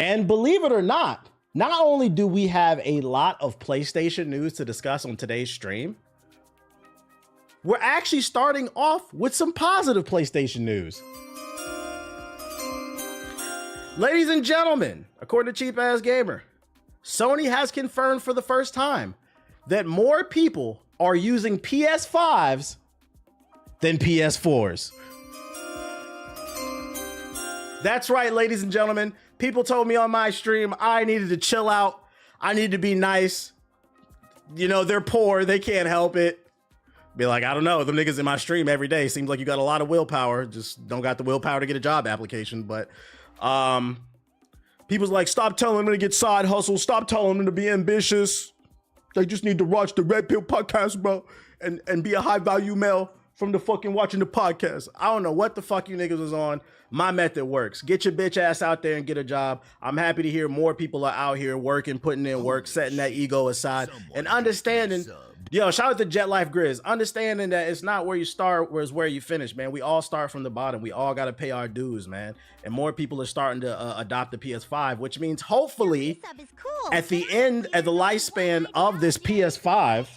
And believe it or not only do we have a lot of PlayStation news to discuss on today's stream, we're actually starting off with some positive PlayStation news. Ladies and gentlemen, according to Cheap Ass Gamer, Sony has confirmed for the first time that more people are using PS5s than PS4s. That's right, ladies and gentlemen. People told me on my stream I needed to chill out. I need to be nice. You know, they're poor. They can't help it. Be like, I don't know. Them niggas in my stream every day. Seems like you got a lot of willpower. Just don't got the willpower to get a job application. But people's like, stop telling them to get side hustles. Stop telling them to be ambitious. They just need to watch the Red Pill podcast, bro. And be a high value male from the fucking watching the podcast. I don't know what the fuck you niggas was on. My method works. Get your bitch ass out there and get a job. I'm happy to hear more people are out here working, putting in work, setting that ego aside, and understanding. Yo, shout out to Jet Life Grizz. Understanding that it's not where you start, it's where you finish, man. We all start from the bottom. We all got to pay our dues, man. And more people are starting to adopt the PS5, which means hopefully at the end, at the lifespan of this PS5,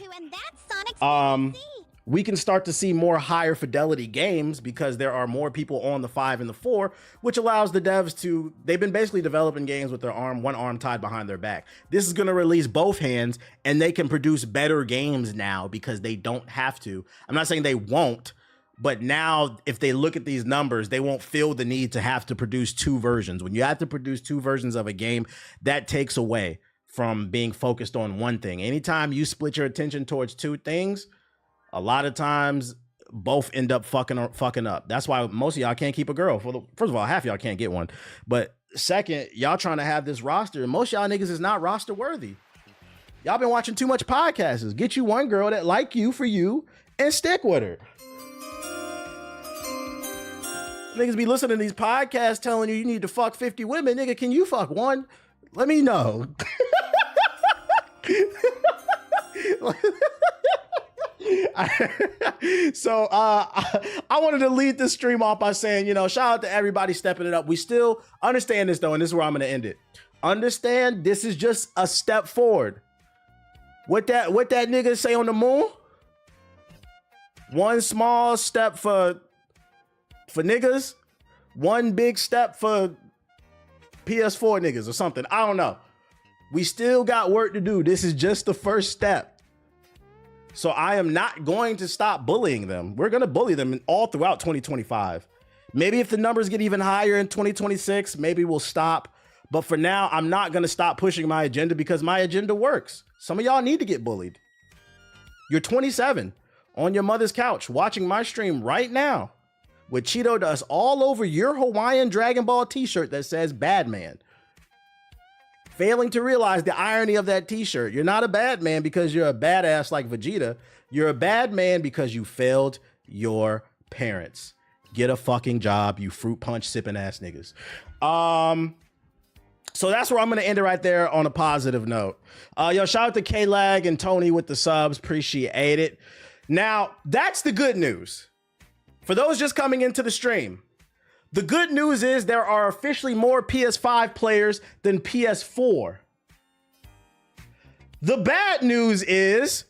we can start to see more higher fidelity games because there are more people on the 5 and the 4, which allows the devs to, they've been basically developing games with their one arm tied behind their back. This is going to release both hands and they can produce better games now because they don't have to. I'm not saying they won't, but now if they look at these numbers, they won't feel the need to have to produce 2 versions. When you have to produce 2 versions of a game, that takes away from being focused on one thing. Anytime you split your attention towards 2 things, a lot of times both end up fucking up. That's why most of y'all can't keep a girl. First of all, half y'all can't get one. But second, y'all trying to have this roster, and most y'all niggas is not roster worthy. Y'all been watching too much podcasts. Get you one girl that like you for you and stick with her. Niggas be listening to these podcasts telling you need to fuck 50 women. Nigga, can you fuck one? Let me know. So I wanted to lead this stream off by saying, you know, shout out to everybody stepping it up. We still understand this though, and this is where I'm going to end it. Understand this is just a step forward. What that nigga say on the moon? One small step for niggas, one big step for PS4 niggas or something. I don't know. We still got work to do. This is just the first step. So I am not going to stop bullying them. We're going to bully them all throughout 2025. Maybe if the numbers get even higher in 2026, maybe we'll stop. But for now, I'm not going to stop pushing my agenda because my agenda works. Some of y'all need to get bullied. You're 27 on your mother's couch watching my stream right now with Cheeto dust all over your Hawaiian Dragon Ball t-shirt that says Bad Man. Failing to realize the irony of that t-shirt. You're not a bad man because you're a badass like Vegeta. You're a bad man because you failed your parents. Get a fucking job, you fruit punch sipping ass niggas. So that's where I'm going to end it right there on a positive note. Yo, shout out to K-Lag and Tony with the subs. Appreciate it. Now, that's the good news. For those just coming into the stream, the good news is there are officially more PS5 players than PS4. The bad news is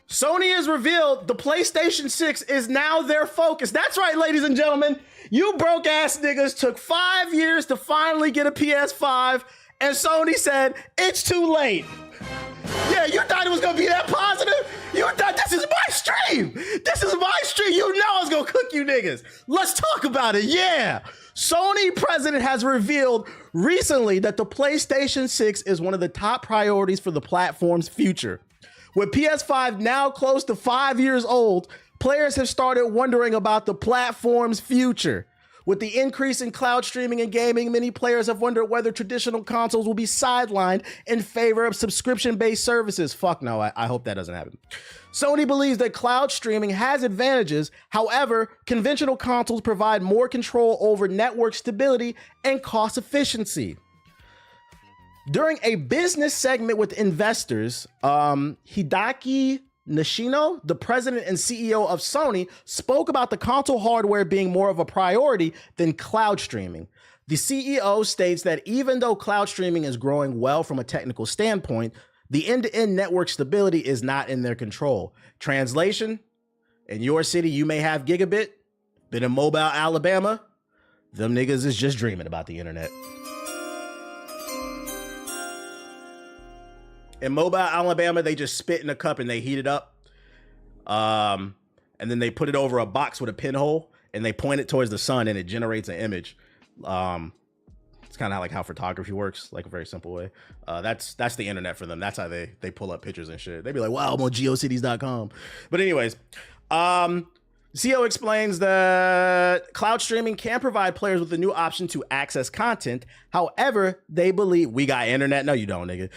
Sony has revealed the PlayStation 6 is now their focus. That's right, ladies and gentlemen. You broke ass niggas took 5 years to finally get a PS5, and Sony said it's too late. Yeah, you thought it was gonna be that positive? You thought this is my stream. This is my stream. You know I was gonna cook you niggas. Let's talk about it. Yeah. Sony president has revealed recently that the PlayStation 6 is one of the top priorities for the platform's future. With PS5 now close to 5 years old, players have started wondering about the platform's future. With the increase in cloud streaming and gaming, many players have wondered whether traditional consoles will be sidelined in favor of subscription-based services. Fuck no, I hope that doesn't happen. Sony believes that cloud streaming has advantages. However, conventional consoles provide more control over network stability and cost efficiency. During a business segment with investors, Hideaki Nishino, the president and CEO of Sony, spoke about the console hardware being more of a priority than cloud streaming. The CEO states that even though cloud streaming is growing well from a technical standpoint, the end-to-end network stability is not in their control. Translation, in your city, you may have gigabit, but in Mobile, Alabama, them niggas is just dreaming about the internet. In Mobile, Alabama, they just spit in a cup and they heat it up. And then they put it over a box with a pinhole and they point it towards the sun and it generates an image. It's kind of like how photography works, like a very simple way. That's the internet for them. That's how they pull up pictures and shit. They be like, wow, I'm on geocities.com. But anyways, CEO explains that cloud streaming can provide players with a new option to access content. However, they believe we got internet. No, you don't, nigga.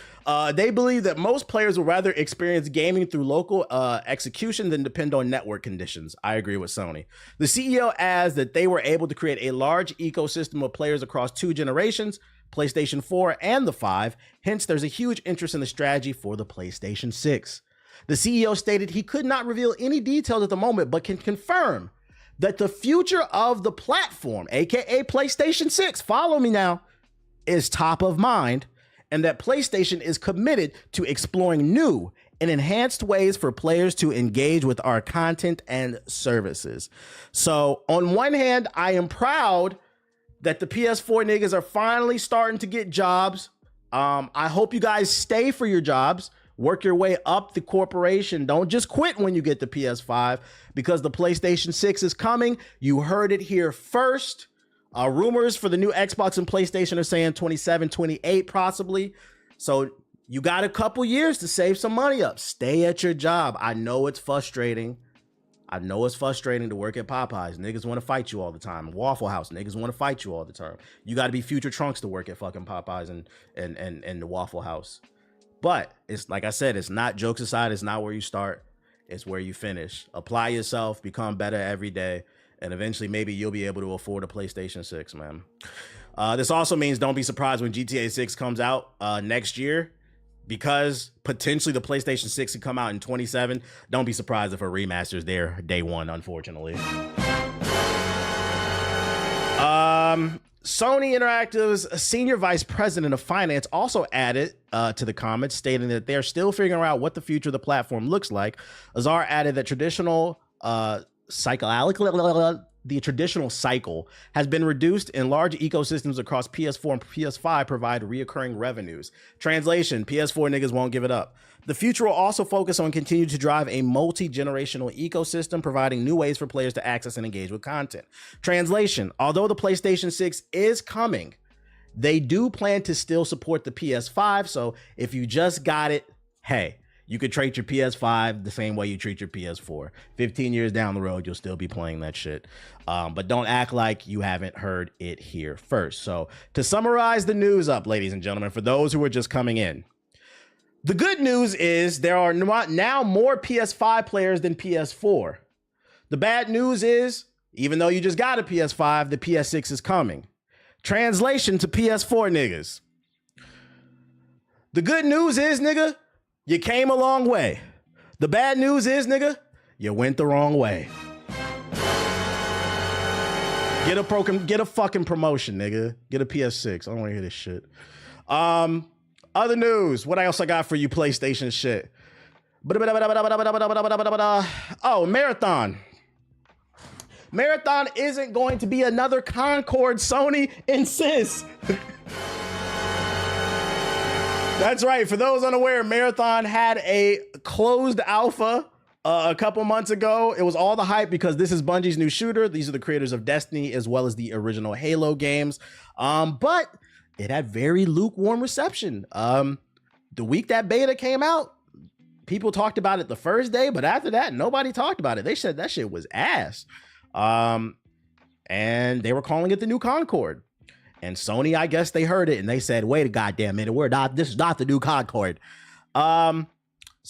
They believe that most players will rather experience gaming through local execution than depend on network conditions. I agree with Sony. The CEO adds that they were able to create a large ecosystem of players across 2 generations, PlayStation 4 and the 5. Hence, there's a huge interest in the strategy for the PlayStation 6. The CEO stated he could not reveal any details at the moment, but can confirm that the future of the platform, aka PlayStation 6, follow me now, is top of mind, and that PlayStation is committed to exploring new and enhanced ways for players to engage with our content and services. So on one hand, I am proud that the PS4 niggas are finally starting to get jobs. I hope you guys stay for your jobs. Work your way up the corporation. Don't just quit when you get the PS5 because the PlayStation 6 is coming. You heard it here first. Rumors for the new Xbox and PlayStation are saying 27, 28 possibly. So you got a couple years to save some money up. Stay at your job. I know it's frustrating. I know it's frustrating to work at Popeyes. Niggas want to fight you all the time. Waffle House, niggas want to fight you all the time. You got to be Future Trunks to work at fucking Popeyes and the Waffle House. But it's like I said, it's not, jokes aside, it's not where you start, it's where you finish. Apply yourself, become better every day, and eventually maybe you'll be able to afford a PlayStation 6, man. This also means don't be surprised when GTA 6 comes out next year, because potentially the PlayStation 6 could come out in 27. Don't be surprised if a remaster is there day one, unfortunately. Sony Interactive's senior vice president of finance also added to the comments, stating that they're still figuring out what the future of the platform looks like. Azar added that the traditional cycle has been reduced, and large ecosystems across PS4 and PS5 provide reoccurring revenues. Translation, PS4 niggas won't give it up. The future will also focus on continuing to drive a multi-generational ecosystem, providing new ways for players to access and engage with content. Translation, although the PlayStation 6 is coming, they do plan to still support the PS5. So if you just got it, hey, you could treat your PS5 the same way you treat your PS4. 15 years down the road, you'll still be playing that shit. But don't act like you haven't heard it here first. So to summarize the news up, ladies and gentlemen, for those who are just coming in, the good news is there are now more PS5 players than PS4. The bad news is, even though you just got a PS5, the PS6 is coming. Translation to PS4 niggas. The good news is, nigga, you came a long way. The bad news is, nigga, you went the wrong way. Get a fucking promotion, nigga. Get a PS6. I don't want to hear this shit. Other news. What else I got for you PlayStation shit? Oh, Marathon. Marathon isn't going to be another Concord, Sony insists. That's right. For those unaware, Marathon had a closed alpha a couple months ago. It was all the hype because this is Bungie's new shooter. These are the creators of Destiny as well as the original Halo games. But it had very lukewarm reception. The week that beta came out, people talked about it the first day, but after that, nobody talked about it. They said that shit was ass. And they were calling it the new Concord. And Sony, I guess they heard it and they said, wait a goddamn minute, this is not the new Concord. So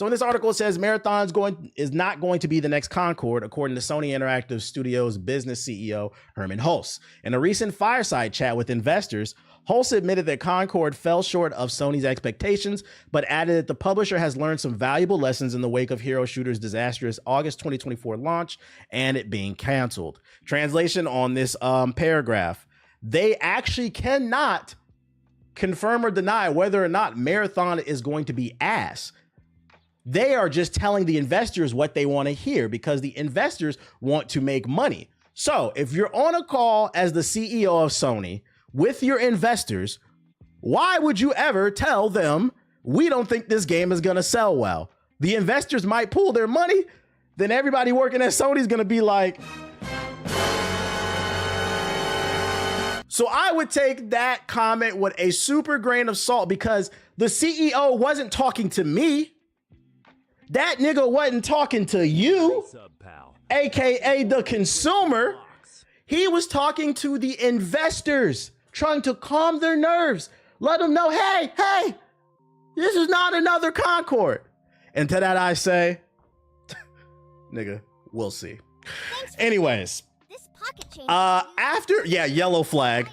in this article, it says Marathon is not going to be the next Concord, according to Sony Interactive Studios business CEO Herman Hulse. In a recent fireside chat with investors, Hulse admitted that Concord fell short of Sony's expectations, but added that the publisher has learned some valuable lessons in the wake of Hero Shooter's disastrous August 2024 launch and it being canceled. Translation on this paragraph: they actually cannot confirm or deny whether or not Marathon is going to be ass. They are just telling the investors what they want to hear because the investors want to make money. So if you're on a call as the CEO of Sony with your investors, why would you ever tell them we don't think this game is going to sell well? The investors might pull their money, then everybody working at Sony is going to be like. So I would take that comment with a super grain of salt because the CEO wasn't talking to me. That nigga wasn't talking to you, aka the consumer. He was talking to the investors, trying to calm their nerves, let them know, hey, this is not another Concord. And to that I say, nigga, we'll see. Anyways, yellow flag.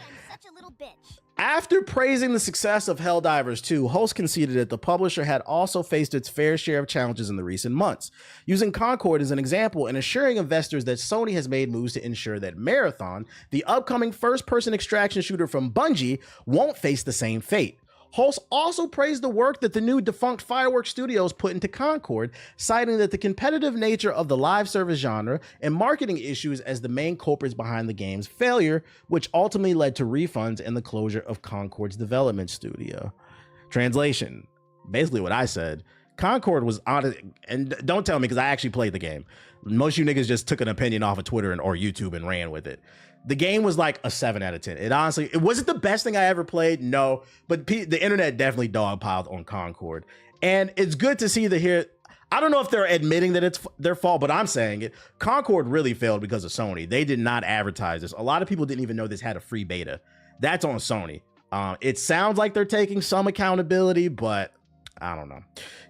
After praising the success of Helldivers 2, Hulse conceded that the publisher had also faced its fair share of challenges in the recent months, using Concord as an example and assuring investors that Sony has made moves to ensure that Marathon, the upcoming first-person extraction shooter from Bungie, won't face the same fate. Hulse also praised the work that the new defunct Fireworks Studios put into Concord, citing that the competitive nature of the live service genre and marketing issues as the main culprits behind the game's failure, which ultimately led to refunds and the closure of Concord's development studio. Translation: basically what I said, Concord was on it, and don't tell me because I actually played the game. Most of you niggas just took an opinion off of Twitter or YouTube and ran with it. The game was like a 7 out of 10. It wasn't the best thing I ever played, no, but the internet definitely dogpiled on Concord. And it's good to see I don't know if they're admitting that it's their fault, but I'm saying it. Concord really failed because of Sony. They did not advertise this. A lot of people didn't even know this had a free beta. That's on Sony. It sounds like they're taking some accountability, but I don't know.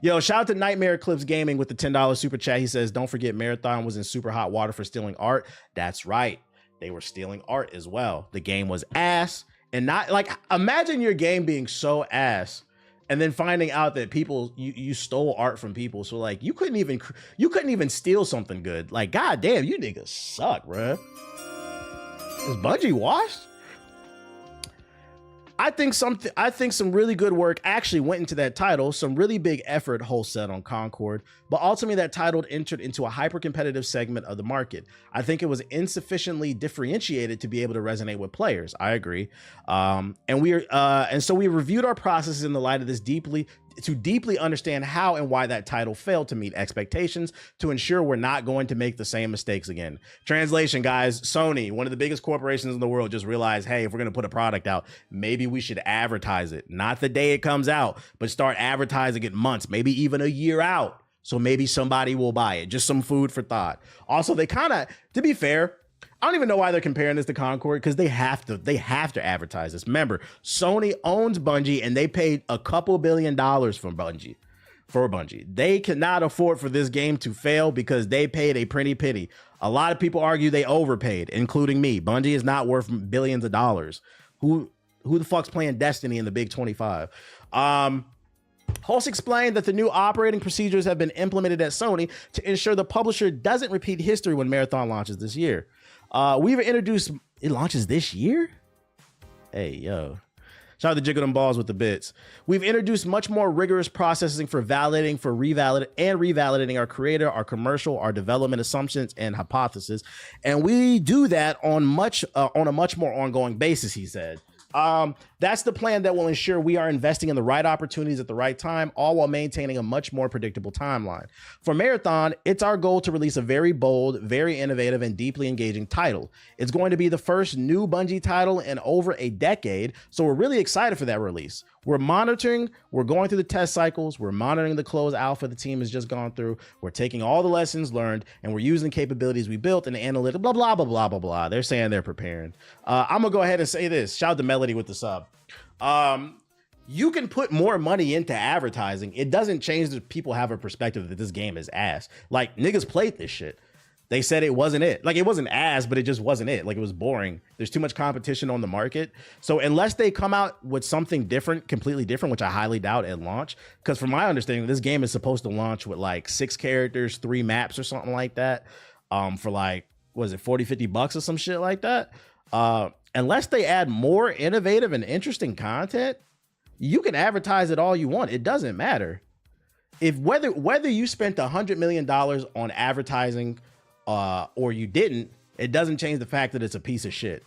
Yo, shout out to Nightmare Eclipse Gaming with the $10 super chat. He says, don't forget Marathon was in super hot water for stealing art. That's right. They were stealing art as well. The game was ass, and not like, imagine your game being so ass and then finding out that you stole art from people. So like you couldn't even steal something good. Like, god damn, you niggas suck, bruh. Is Bungie washed? I think some really good work actually went into that title. Some really big effort Hulse said on Concord, but ultimately that title entered into a hyper-competitive segment of the market. I think it was insufficiently differentiated to be able to resonate with players. I agree. And so we reviewed our processes in the light of this to deeply understand how and why that title failed to meet expectations, to ensure we're not going to make the same mistakes again. Translation, guys, Sony, one of the biggest corporations in the world, just realized, hey, if we're going to put a product out, maybe we should advertise it. Not the day it comes out, but start advertising it months, maybe even a year out. So maybe somebody will buy it. Just some food for thought. Also, they kind of, to be fair, I don't even know why they're comparing this to Concord, because they have to advertise this. Remember, Sony owns Bungie and they paid a couple $2 billion for Bungie. They cannot afford for this game to fail because they paid a pretty penny. A lot of people argue they overpaid, including me. Bungie is not worth billions of dollars. Who the fuck's playing Destiny in the Big 25? Hulse explained that the new operating procedures have been implemented at Sony to ensure the publisher doesn't repeat history when Marathon launches this year. It launches this year? Hey, yo. Shout out to Jiggle Them Balls with the bits. We've introduced much more rigorous processing for validating, revalidating our creator, our commercial, our development assumptions and hypotheses. And we do that on a much more ongoing basis, he said. That's the plan that will ensure we are investing in the right opportunities at the right time, all while maintaining a much more predictable timeline. For Marathon, it's our goal to release a very bold, very innovative, and deeply engaging title. It's going to be the first new Bungie title in over a decade, so we're really excited for that release. We're monitoring, we're going through the test cycles, we're monitoring the closed alpha the team has just gone through, we're taking all the lessons learned, and we're using the capabilities we built in the analytics, blah, blah, blah, blah, blah, blah. They're saying they're preparing. I'm gonna go ahead and say this. Shout out to Melody with the sub. You can put more money into advertising. It doesn't change that people have a perspective that this game is ass. Like, niggas played this shit. They said it wasn't it. Like, it wasn't ass, but it just wasn't it. Like, it was boring. There's too much competition on the market. So unless they come out with something different, completely different, which I highly doubt at launch, because from my understanding, this game is supposed to launch with like 6 characters, 3 maps or something like that, for like, was it $40-50 or some shit like that? Unless they add more innovative and interesting content, you can advertise it all you want. It doesn't matter. If whether you spent $100 million on advertising or you didn't, it doesn't change the fact that it's a piece of shit.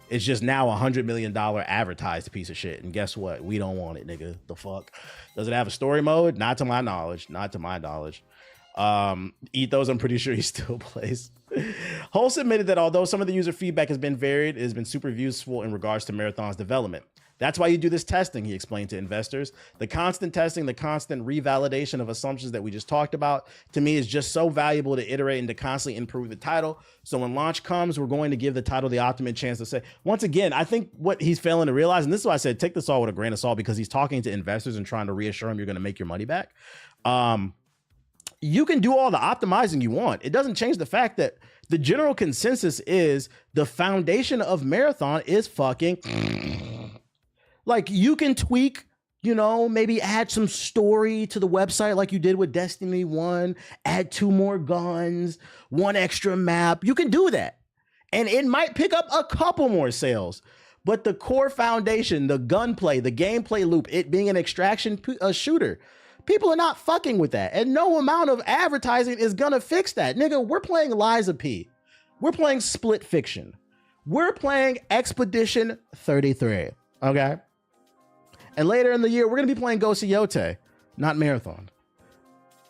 It's just now $100 million advertised piece of shit. And guess what? We don't want it, nigga. The fuck? Does it have a story mode? Not to my knowledge. Not to my knowledge. Ethos, I'm pretty sure he still plays. Holst admitted that although some of the user feedback has been varied, it has been super useful in regards to Marathon's development. That's why you do this testing, he explained to investors. The constant testing, the constant revalidation of assumptions that we just talked about, to me, is just so valuable to iterate and to constantly improve the title. So when launch comes, we're going to give the title the ultimate chance to say, once again, I think what he's failing to realize, and this is why I said take this all with a grain of salt, because he's talking to investors and trying to reassure them you're going to make your money back. You can do all the optimizing you want. It doesn't change the fact that the general consensus is the foundation of Marathon is fucking... Like, you can tweak, you know, maybe add some story to the website like you did with Destiny 1, add 2 more guns, 1 extra map. You can do that. And it might pick up a couple more sales. But the core foundation, the gunplay, the gameplay loop, it being an extraction shooter, people are not fucking with that. And no amount of advertising is going to fix that. Nigga, we're playing Liza P. We're playing Split Fiction. We're playing Expedition 33. Okay? And later in the year, we're gonna be playing Ghost of Yote, not Marathon.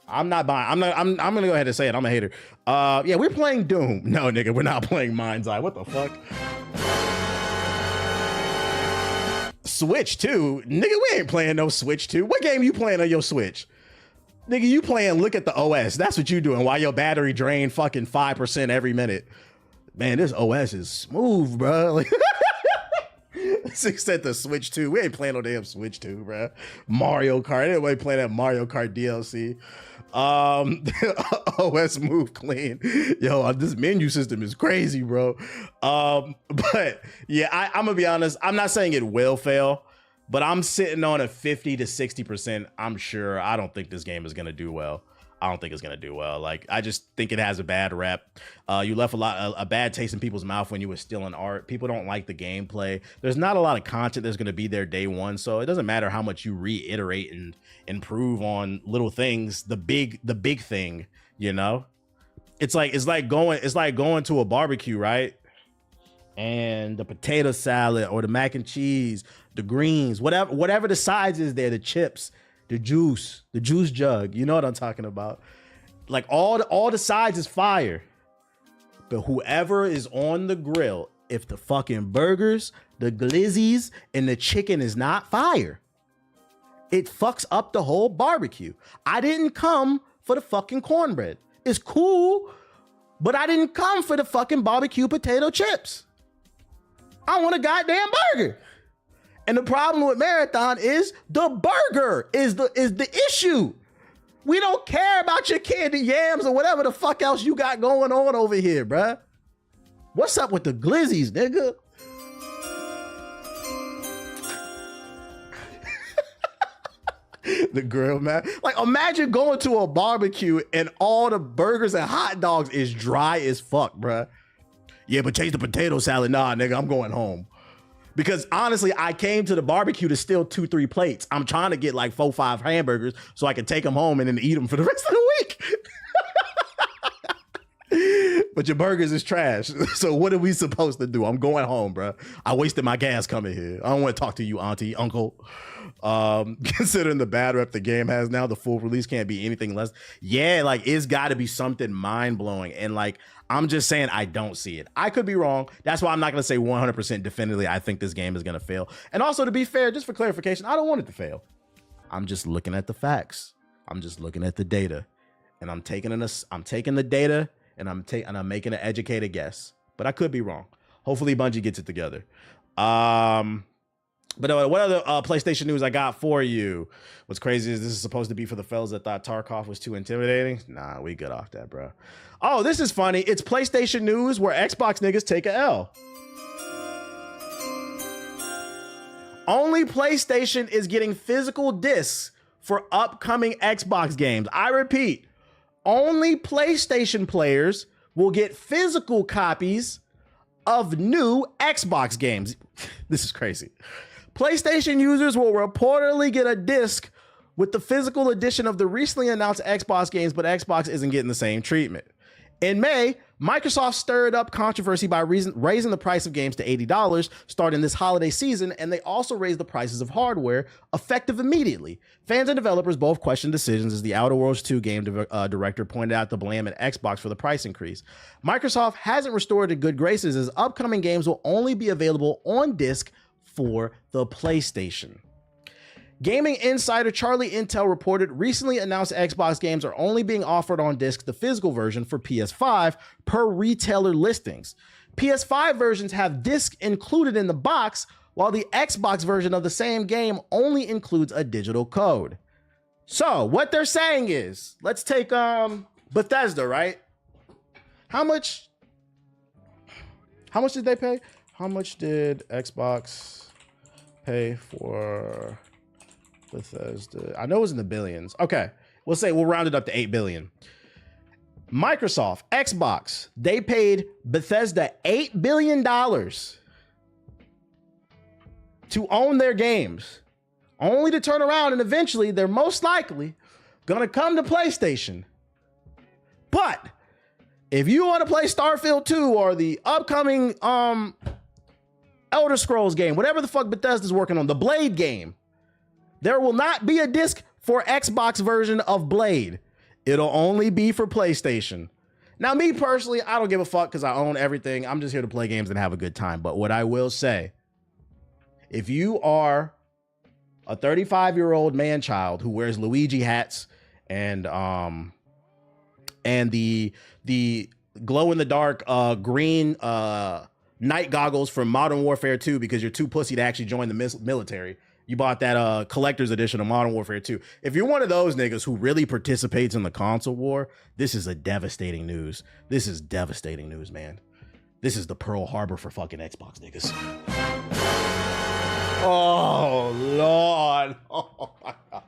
I'm not buying. I'm gonna go ahead and say it. I'm a hater. Yeah, we're playing Doom. No, nigga, we're not playing Mind's Eye. What the fuck? Switch 2, nigga. We ain't playing no Switch 2. What game you playing on your Switch? Nigga, you playing Look at the OS. That's what you doing while your battery drain fucking 5% every minute. Man, this OS is smooth, bro. Like, except the Switch 2. We ain't playing no damn Switch 2, bro. Mario Kart. Anybody playing that Mario Kart DLC? OS move clean. Yo, this menu system is crazy, bro. But yeah, I'm gonna be honest. I'm not saying it will fail, but I'm sitting on a 50 to 60%. I'm sure. I don't think this game is gonna do well. I don't think it's gonna do well. Like, I just think it has a bad rep. You left a bad taste in people's mouth when you were stealing art. People don't like the gameplay. There's not a lot of content that's gonna be there day one, so it doesn't matter how much you reiterate and improve on little things. The big thing, you know. It's like going to a barbecue, right? And the potato salad or the mac and cheese, the greens, whatever the sides is there, the chips, the juice jug, you know what I'm talking about. Like, all the sides is fire, but whoever is on the grill, if the fucking burgers, the glizzies, and the chicken is not fire, it fucks up the whole barbecue. I didn't come for the fucking cornbread. It's cool, but I didn't come for the fucking barbecue potato chips. I want a goddamn burger. And the problem with Marathon is the burger is the issue. We don't care about your candy yams or whatever the fuck else you got going on over here, bruh. What's up with the glizzies, nigga? The grill, man. Like, imagine going to a barbecue and all the burgers and hot dogs is dry as fuck, bruh. Yeah, but change the potato salad. Nah, nigga, I'm going home. Because honestly, I came to the barbecue to steal 2-3 plates. I'm trying to get like 4-5 hamburgers so I can take them home and then eat them for the rest of the week. But your burgers is trash. So what are we supposed to do? I'm going home, bro. I wasted my gas coming here. I don't want to talk to you, auntie, uncle. Considering the bad rep the game has now, the full release can't be anything less. Yeah, like, it's got to be something mind-blowing. And like, I'm just saying, I don't see it. I could be wrong. That's why I'm not going to say 100% definitively I think this game is going to fail. And also, to be fair, just for clarification, I don't want it to fail. I'm just looking at the facts. I'm just looking at the data, and I'm taking the data and I'm making an educated guess. But I could be wrong. Hopefully Bungie gets it together. But what other PlayStation news I got for you? What's crazy is this is supposed to be for the fellas that thought Tarkov was too intimidating. Nah, we good off that, bro. Oh, this is funny. It's PlayStation news where Xbox niggas take a L. Only PlayStation is getting physical discs for upcoming Xbox games. I repeat, only PlayStation players will get physical copies of new Xbox games. This is crazy. PlayStation users will reportedly get a disc with the physical edition of the recently announced Xbox games, but Xbox isn't getting the same treatment. In May, Microsoft stirred up controversy by raising the price of games to $80 starting this holiday season, and they also raised the prices of hardware effective immediately. Fans and developers both questioned decisions as the Outer Worlds 2 game director pointed out the blame at Xbox for the price increase. Microsoft hasn't restored to good graces as upcoming games will only be available on disc for the PlayStation. Gaming insider Charlie Intel reported recently announced Xbox games are only being offered on disc, the physical version for PS5 per retailer listings. PS5 versions have disc included in the box, while the Xbox version of the same game only includes a digital code. So what they're saying is, let's take Bethesda, right? How much did they pay? How much did Xbox pay for Bethesda? I know it was in the billions. Okay, we'll round it up to 8 billion. Microsoft, Xbox, they paid Bethesda $8 billion to own their games, only to turn around and eventually they're most likely gonna come to PlayStation. But if you want to play Starfield 2 or the upcoming Elder Scrolls game, whatever the fuck Bethesda's working on, the Blade game, there will not be a disc for Xbox version of Blade. It'll only be for PlayStation. Now, me personally, I don't give a fuck because I own everything. I'm just here to play games and have a good time. But what I will say, if you are a 35-year-old man-child who wears Luigi hats and the glow-in-the-dark green night goggles from Modern Warfare 2 because you're too pussy to actually join the military. You bought that collector's edition of Modern Warfare 2. If you're one of those niggas who really participates in the console war, this is a devastating news. This is devastating news, man. This is the Pearl Harbor for fucking Xbox niggas. Oh, Lord. Oh, my God.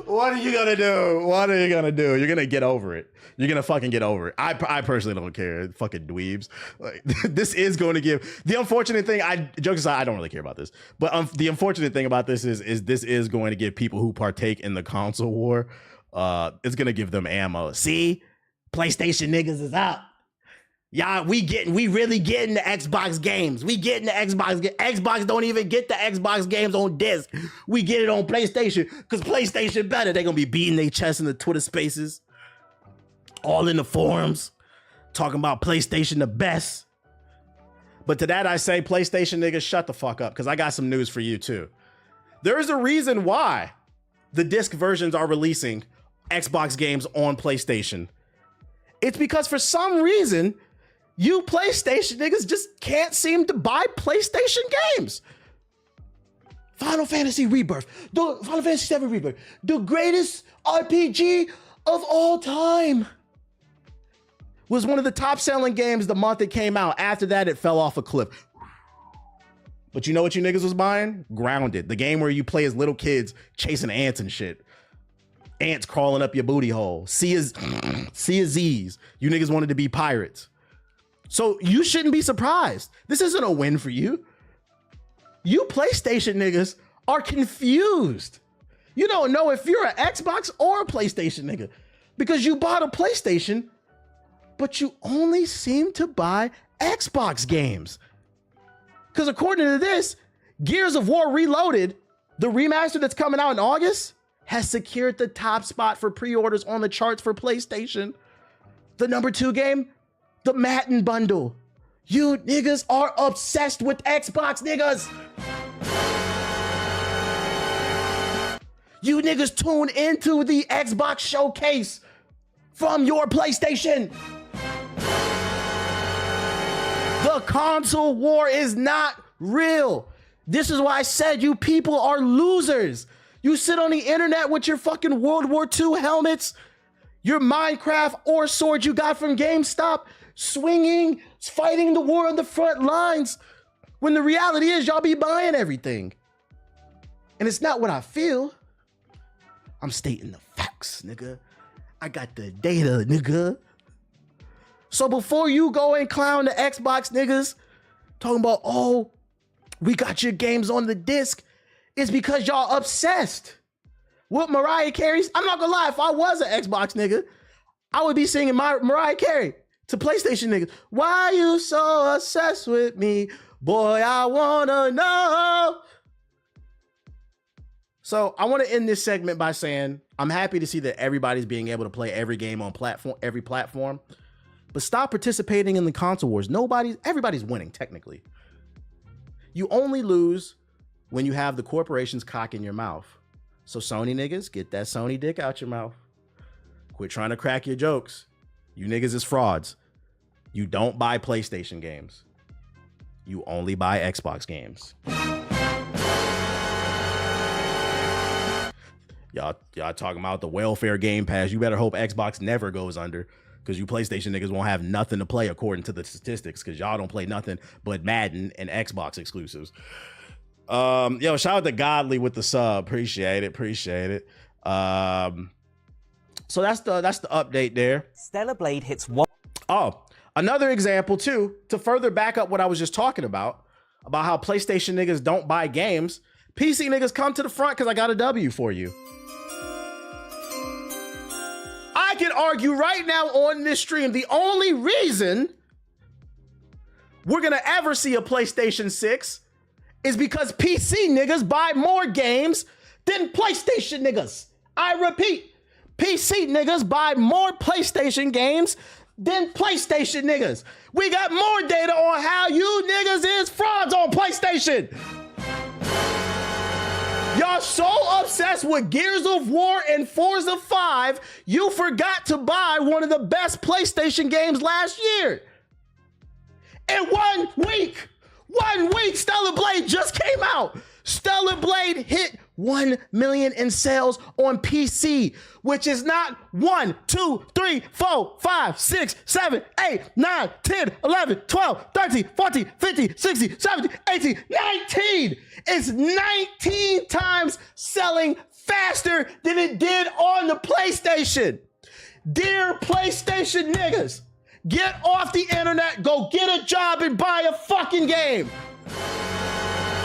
What are you gonna do? What are you gonna do? You're gonna get over it. You're gonna fucking get over it. I personally don't care. Fucking dweebs. Like, this is going to give the unfortunate thing. Jokes aside, I don't really care about this. But the unfortunate thing about this is this is going to give people who partake in the console war. It's gonna give them ammo. See, PlayStation niggas is out. Y'all, we really getting the Xbox games. We getting the Xbox. Xbox don't even get the Xbox games on disc. We get it on PlayStation because PlayStation better. They gonna be beating their chest in the Twitter spaces, all in the forums, talking about PlayStation the best. But to that I say, PlayStation niggas, shut the fuck up because I got some news for you too. There is a reason why the disc versions are releasing Xbox games on PlayStation. It's because for some reason, you PlayStation niggas just can't seem to buy PlayStation games. Final Fantasy Rebirth, Final Fantasy VII Rebirth, the greatest RPG of all time, was one of the top selling games the month it came out. After that, it fell off a cliff. But you know what you niggas was buying? Grounded, the game where you play as little kids chasing ants and shit. Ants crawling up your booty hole. Sea of Z's. You niggas wanted to be pirates. So you shouldn't be surprised. This isn't a win for you. You PlayStation niggas are confused. You don't know if you're an Xbox or a PlayStation nigga because you bought a PlayStation, but you only seem to buy Xbox games. Because according to this, Gears of War Reloaded, the remaster that's coming out in August, has secured the top spot for pre-orders on the charts for PlayStation. The number 2 game, the Madden bundle. You niggas are obsessed with Xbox niggas. You niggas tune into the Xbox showcase from your PlayStation. The console war is not real. This is why I said you people are losers. You sit on the internet with your fucking World War II helmets, your Minecraft or sword you got from GameStop, swinging, fighting the war on the front lines, when the reality is y'all be buying everything. And it's not what I feel. I'm stating the facts, nigga. I got the data, nigga. So before you go and clown the Xbox niggas, talking about, oh, we got your games on the disc, it's because y'all obsessed with Mariah Carey's. I'm not gonna lie, if I was an Xbox nigga, I would be singing my Mariah Carey to PlayStation niggas. Why you so obsessed with me? Boy, I wanna know. So I want to end this segment by saying I'm happy to see that everybody's being able to play every game on every platform, but stop participating in the console wars. Everybody's winning technically. You only lose when you have the corporation's cock in your mouth. So Sony niggas, get that Sony dick out your mouth. Quit trying to crack your jokes. You niggas is frauds. You don't buy PlayStation games. You only buy Xbox games. Y'all talking about the welfare Game Pass. You better hope Xbox never goes under, because you PlayStation niggas won't have nothing to play according to the statistics, because y'all don't play nothing but Madden and Xbox exclusives. Yo, shout out to Godly with the sub. Appreciate it. So that's the update there. Stellar Blade hits one. Oh, another example too, to further back up what I was just talking about how PlayStation niggas don't buy games. PC niggas, come to the front, because I got a W for you. I can argue right now on this stream, the only reason we're gonna ever see a PlayStation 6 is because PC niggas buy more games than PlayStation niggas. I repeat, PC niggas buy more PlayStation games than PlayStation niggas. We got more data on how you niggas is frauds on PlayStation. Y'all so obsessed with Gears of War and Forza 5, you forgot to buy one of the best PlayStation games last year. In 1 week, Stellar Blade just came out. Stellar Blade hit 1 million in sales on PC, which is not 1, 2, 3, 4, 5, 6, 7, 8, 9, 10, 11, 12, 13, 14, 15, 16, 17, 18, 19. It's 19 times selling faster than it did on the PlayStation. Dear PlayStation niggas, get off the internet, go get a job and buy a fucking game.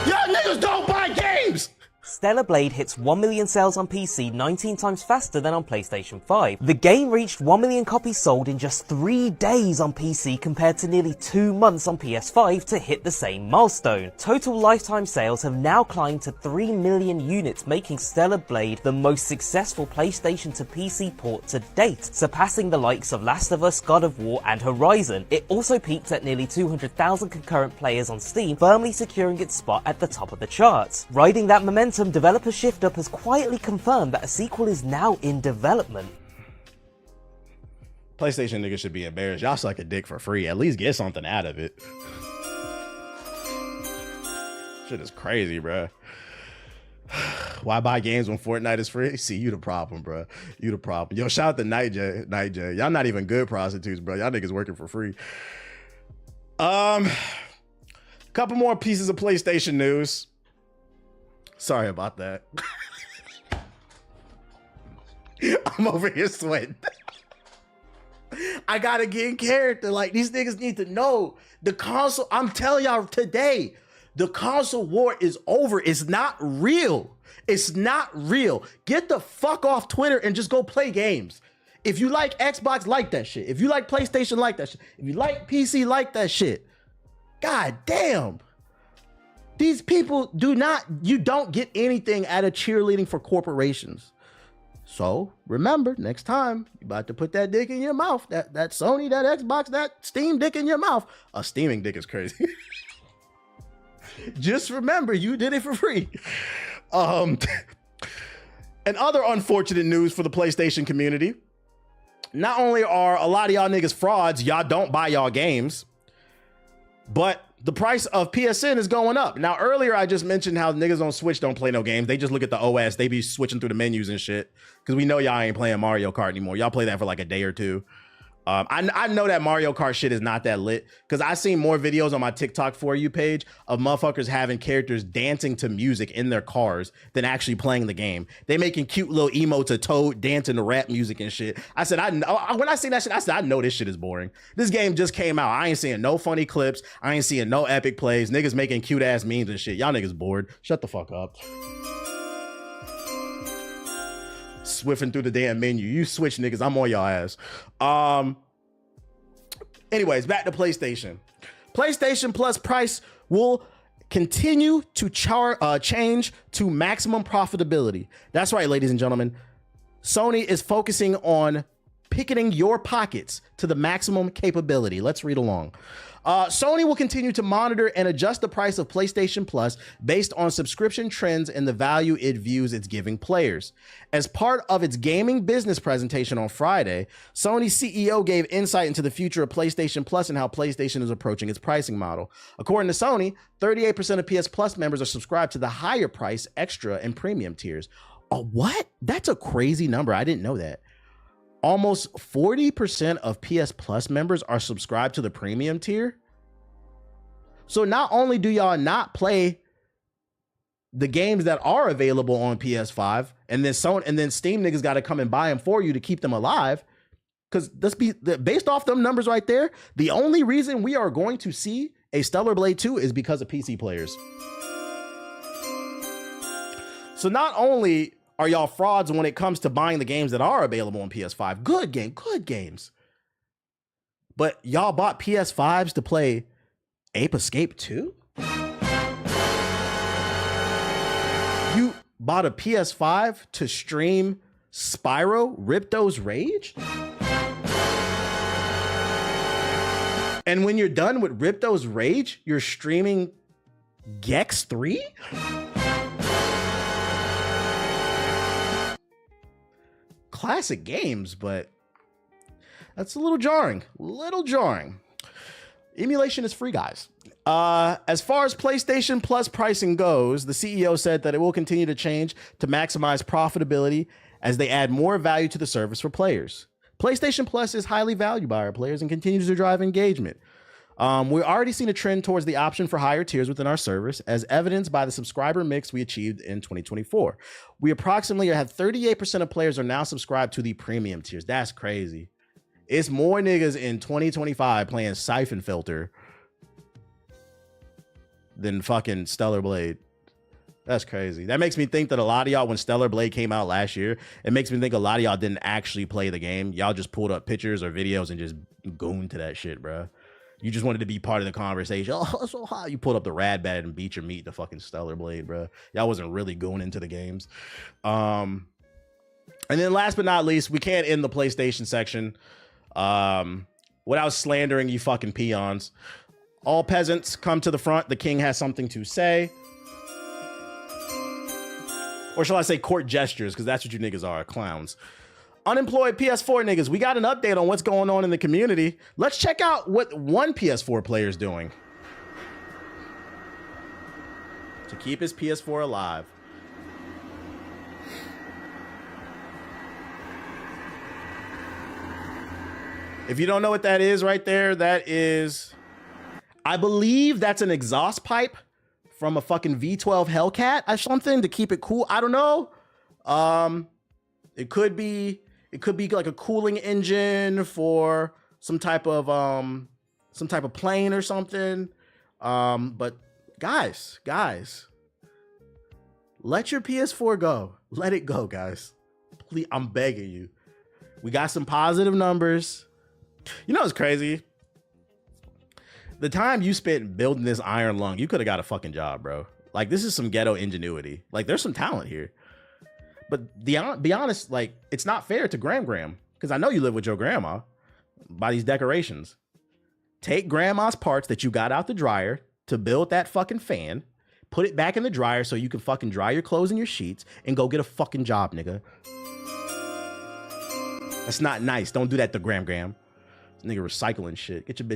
Y'all niggas don't buy games. Stellar Blade hits 1 million sales on PC 19 times faster than on PlayStation 5. The game reached 1 million copies sold in just 3 days on PC compared to nearly 2 months on PS5 to hit the same milestone. Total lifetime sales have now climbed to 3 million units, making Stellar Blade the most successful PlayStation to PC port to date, surpassing the likes of Last of Us, God of War and Horizon. It also peaked at nearly 200,000 concurrent players on Steam, firmly securing its spot at the top of the charts. Riding that momentum, developer ShiftUp has quietly confirmed that a sequel is now in development. PlayStation niggas should be embarrassed. Y'all suck a dick for free. At least get something out of it. Shit is crazy, bro. Why buy games when Fortnite is free? See, you the problem, bro. You the problem. Yo, shout out to Night J. Y'all not even good prostitutes, bro. Y'all niggas working for free. Couple more pieces of PlayStation news. Sorry about that. I'm over here sweating. I gotta get in character. Like, these niggas need to know the console. I'm telling y'all today, the console war is over. It's not real. It's not real. Get the fuck off Twitter and just go play games. If you like Xbox, like that shit. If you like PlayStation, like that shit. If you like PC, like that shit. God damn. These people you don't get anything out of cheerleading for corporations. So remember, next time you about to put that dick in your mouth, that Sony, that Xbox, that Steam dick in your mouth. A steaming dick is crazy. Just remember, you did it for free. And other unfortunate news for the PlayStation community. Not only are a lot of y'all niggas frauds, y'all don't buy y'all games, but the price of PSN is going up. Now, earlier I just mentioned how niggas on Switch don't play no games. They just look at the OS. They be switching through the menus and shit. Because we know y'all ain't playing Mario Kart anymore. Y'all play that for like a day or two. I know that Mario Kart shit is not that lit because I seen more videos on my TikTok For You page of motherfuckers having characters dancing to music in their cars than actually playing the game. They making cute little emotes of Toad dancing to rap music and shit. I said, when I seen that shit, I said, I know this shit is boring. This game just came out. I ain't seeing no funny clips. I ain't seeing no epic plays. Niggas making cute ass memes and shit. Y'all niggas bored. Shut the fuck up. Swifting through the damn menu. You Switch niggas, I'm on y'all ass. Anyways, back to PlayStation. PlayStation Plus price will continue to change to maximum profitability. That's right, ladies and gentlemen. Sony is focusing on picketing your pockets to the maximum capability. Let's read along. Sony will continue to monitor and adjust the price of PlayStation Plus based on subscription trends and the value it views it's giving players. As part of its gaming business presentation on Friday, Sony's CEO gave insight into the future of PlayStation Plus and how PlayStation is approaching its pricing model. According to Sony, 38% of PS Plus members are subscribed to the higher price, extra, and premium tiers. Oh, what? That's a crazy number. I didn't know that. Almost 40% of PS Plus members are subscribed to the premium tier. So not only do y'all not play the games that are available on PS5, and then Steam niggas got to come and buy them for you to keep them alive. Because based off them numbers right there, the only reason we are going to see a Stellar Blade 2 is because of PC players. So not only are y'all frauds when it comes to buying the games that are available on PS5. Good games. But y'all bought PS5s to play Ape Escape 2? You bought a PS5 to stream Spyro Ripto's Rage? And when you're done with Ripto's Rage, you're streaming Gex 3? Classic games, but that's a little jarring. Emulation is free, guys. As far as PlayStation Plus pricing goes, the CEO said that it will continue to change to maximize profitability as they add more value to the service for players. PlayStation Plus is highly valued by our players and continues to drive engagement. We're already seeing a trend towards the option for higher tiers within our service, as evidenced by the subscriber mix we achieved in 2024. We approximately have 38% of players are now subscribed to the premium tiers. That's crazy. It's more niggas in 2025 playing Siphon Filter than fucking Stellar Blade. That's crazy. That makes me think that a lot of y'all, when Stellar Blade came out last year, it makes me think a lot of y'all didn't actually play the game. Y'all just pulled up pictures or videos and just gooned to that shit, bro. You just wanted to be part of the conversation. Oh, so how you pulled up the rad bat and beat your meat to fucking Stellar Blade, bro. Y'all wasn't really going into the games. And then last but not least, we can't end the PlayStation section without slandering you fucking peons. All peasants come to the front. The king has something to say. Or shall I say court gestures, because that's what you niggas are, clowns. Unemployed PS4 niggas, we got an update on what's going on in the community. Let's check out what one PS4 player is doing to keep his PS4 alive. If you don't know what that is right there, that is, I believe that's an exhaust pipe from a fucking V12 Hellcat or something to keep it cool. I don't know. It could be like a cooling engine for some type of plane or something. But guys, let your PS4 go. Let it go, guys. Please, I'm begging you. We got some positive numbers. You know what's crazy? The time you spent building this iron lung, you could have got a fucking job, bro. Like, this is some ghetto ingenuity. Like, there's some talent here. But be honest, like, it's not fair to Graham, because I know you live with your grandma, by these decorations. Take grandma's parts that you got out the dryer to build that fucking fan, put it back in the dryer so you can fucking dry your clothes and your sheets, and go get a fucking job, nigga. That's not nice. Don't do that to Graham. This nigga recycling shit. Get your bitch.